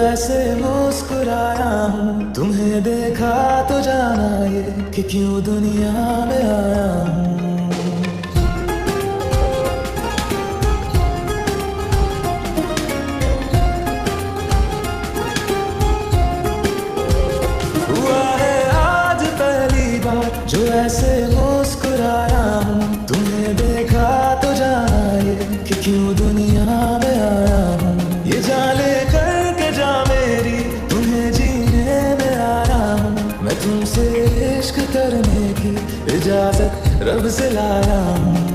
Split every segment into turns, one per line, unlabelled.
ऐसे मुस्कुराया हूँ, तुम्हें देखा तो जाना ये कि क्यों दुनिया में आया हूँ। हुआ है आज पहली बार जो ऐसे मुस्कुराया हूँ, तुम्हें देखा तो जाना ये कि क्यों दुनिया में आया हूँ। ये जाने करके जा मेरी तुम्हें जीने में आया हूँ, मैं तुमसे इश्क करने की इजाजत रब से लाया हूँ।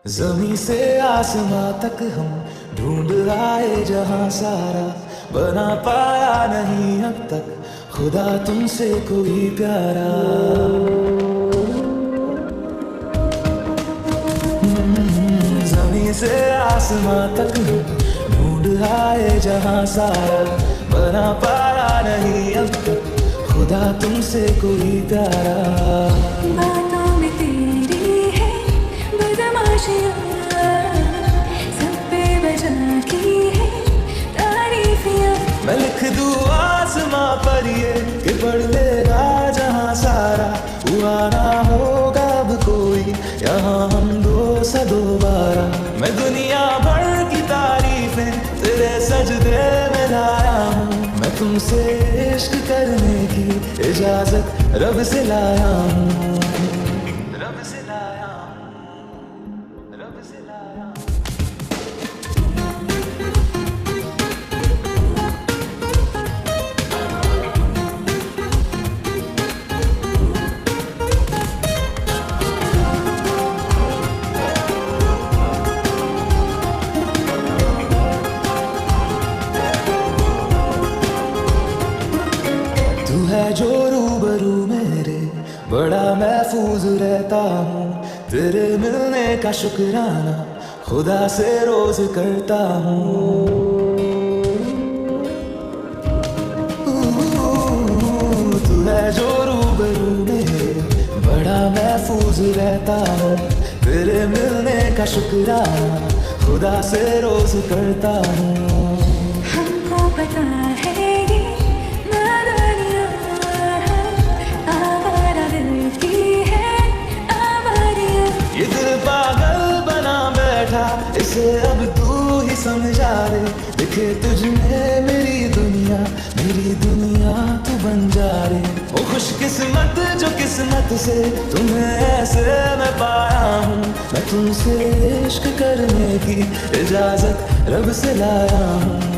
ज़मीं से आसमां तक हम ढूंढ आए जहां सारा, बना पाया नहीं अब तक खुदा तुमसे कोई प्यारा। ज़मीं से आसमां तक हम ढूंढ आए जहां सारा, बना पाया नहीं अब तक खुदा तुमसे कोई प्यारा।
बातों में तेरी है बदमाशियाँ, सब पे बजा की है तारीफियाँ।
मैं लिख दूँ आसमां पर ये कि पढ़ लेगा जहां सारा, हुआ ना होगा अब कोई यहाँ हम दो सा दोबारा। मैं दुनिया भर की तारीफें तेरे सजदे में लाया हूँ, मैं तुमसे इश्क करने की इजाजत रब से लाया हूँ। रब से लाया हूँ, रब से लाया हूँ। तू है जो रूबरू मेरे, बड़ा महफूज रहता हूँ, तेरे मिलने का शुक्राना खुदा से रोज करता हूँ। तू है जो रूबरू मेरे, बड़ा महफूज रहता हूँ, तेरे मिलने का शुक्राना खुदा से रोज करता हूँ।
हमको पता है ये नादानियाँ, आवारा दिल की है आवारियाँ।
ये दिल पागल बना बैठा, इसे अब तू ही समझा रे, दिखे तुझमें मेरी दुनिया तू बन जा रे। ओ खुशकिस्मत जो किस्मत से तुम्हें ऐसे मैं पाया हूँ, मैं तुमसे इश्क करने की इजाजत रब से लाया हूँ।